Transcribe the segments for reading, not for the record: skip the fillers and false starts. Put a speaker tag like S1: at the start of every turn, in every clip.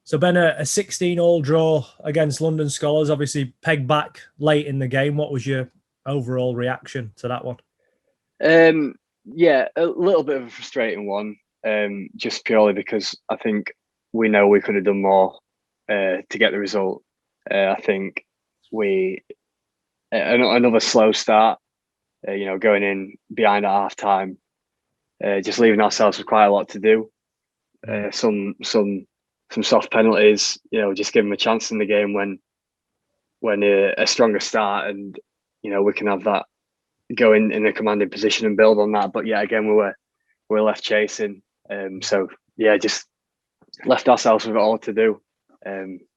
S1: So Ben, a 16-all draw against London Skolars, obviously pegged back late in the game. What was your overall reaction to that one?
S2: Yeah, a little bit of a frustrating one, just purely because I think we know we could have done more to get the result. I think we another slow start, going in behind at half time, just leaving ourselves with quite a lot to do. Some soft penalties, just give them a chance in the game when a stronger start, and we can have that go in a commanding position and build on that. But yeah, again, we were left chasing. So yeah, just left ourselves with it all to do.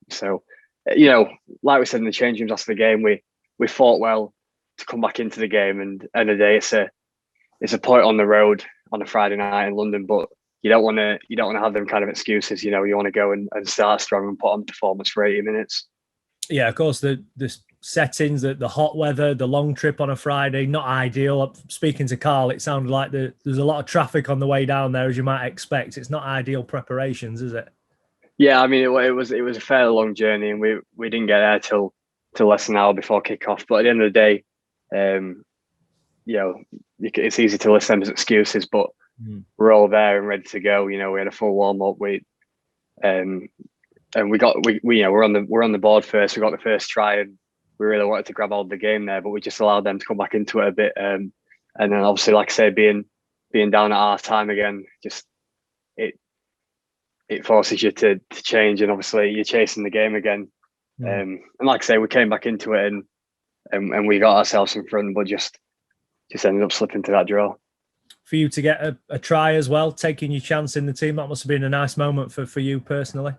S2: So like we said in the change rooms after the game, we fought well to come back into the game. And end of the day, it's a point on the road on a Friday night in London, but you don't want to have them kind of excuses. You want to go and start strong and put on performance for 80 minutes.
S1: Yeah, of course, the settings, the hot weather, the long trip on a Friday, not ideal. Speaking to Carl, it sounded like there's a lot of traffic on the way down there, as you might expect. It's not ideal preparations, is it?
S2: Yeah, I mean, it was a fairly long journey, and we didn't get there till less than an hour before kickoff. But at the end of the day, it's easy to list them as excuses, but we're all there and ready to go. We had a full warm up. And we're on the board first. We got the first try, and we really wanted to grab hold of the game there, but we just allowed them to come back into it a bit. And then obviously, like I say, being down at half time again, just it forces you to change, and obviously you're chasing the game again. And like I say, we came back into it and we got ourselves in front, but just ended up slipping to that draw.
S1: For you to get a try as well, taking your chance in the team, that must have been a nice moment for you personally.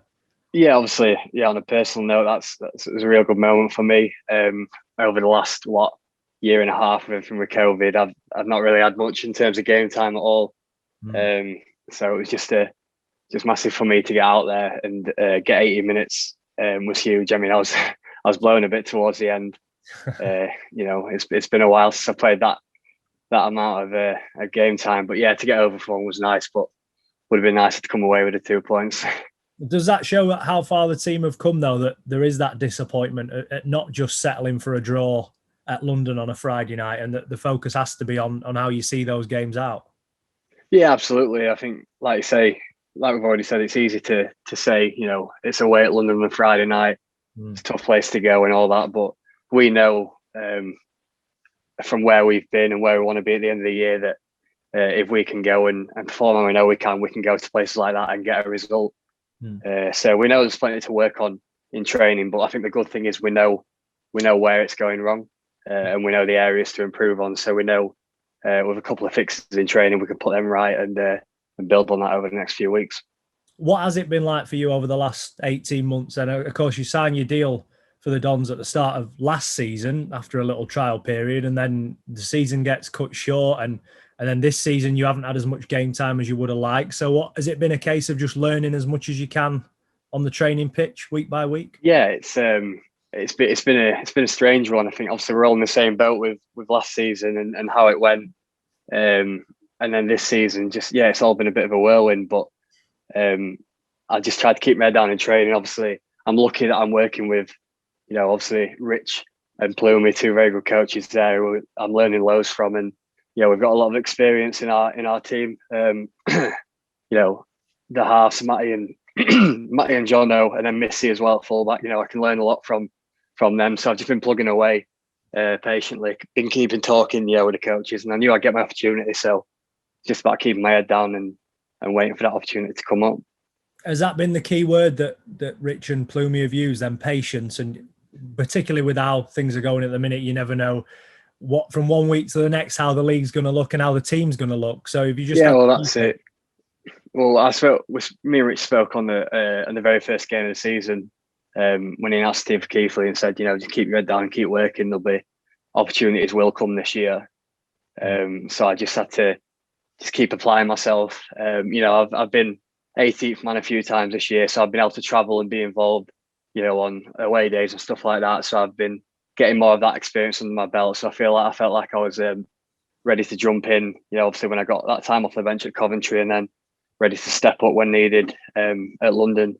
S2: Yeah, obviously, yeah. On a personal note, that's a real good moment for me. Over the last year and a half with everything with COVID, I've not really had much in terms of game time at all. So it was just massive for me to get out there and get 80 minutes. Was huge. I mean, I was blown a bit towards the end. It's been a while since I played that amount of game time, but yeah, to get over for one was nice. But would have been nicer to come away with the 2 points.
S1: Does that show how far the team have come, though, that there is that disappointment at not just settling for a draw at London on a Friday night, and that the focus has to be on how you see those games out?
S2: Yeah, absolutely. I think, like we've already said, it's easy to say, it's away at London on a Friday night. It's a tough place to go and all that, but we know from where we've been and where we want to be at the end of the year that if we can go and perform, and we know we can go to places like that and get a result. So we know there's plenty to work on in training, but I think the good thing is we know where it's going wrong, and we know the areas to improve on. So we know with a couple of fixes in training, we can put them right and build on that over the next few weeks.
S1: What has it been like for you over the last 18 months? And of course, you signed your deal for the Dons at the start of last season after a little trial period, and then the season gets cut short, and then this season you haven't had as much game time as you would have liked. So what has it been, a case of just learning as much as you can on the training pitch week by week?
S2: Yeah, it's been a strange one. I think obviously we're all in the same boat with last season and how it went. And then this season, it's all been a bit of a whirlwind, but I just tried to keep my head down in training. Obviously, I'm lucky that I'm working with, obviously Rich and Plumey, 2 very good coaches there who I'm learning loads from, and we've got a lot of experience in our team. The halves, Matty and Jono, and then Missy as well, fullback. I can learn a lot from them. So I've just been plugging away patiently, been keeping talking, with the coaches, and I knew I'd get my opportunity. So just about keeping my head down and waiting for that opportunity to come up.
S1: Has that been the key word that Rich and Plumey have used, then patience? And particularly with how things are going at the minute, you never know what from one week to the next, how the league's going to look and how the team's going to look. So if you just
S2: that's it. Well, me and Rich spoke on the very first game of the season when he announced Steve Keithley and said, just keep your head down and keep working. There'll be opportunities will come this year. So I just had to just keep applying myself. I've been 18th man a few times this year, so I've been able to travel and be involved, on away days and stuff like that. So I've been getting more of that experience under my belt. So I felt like I was ready to jump in. Obviously when I got that time off the bench at Coventry, and then ready to step up when needed at London.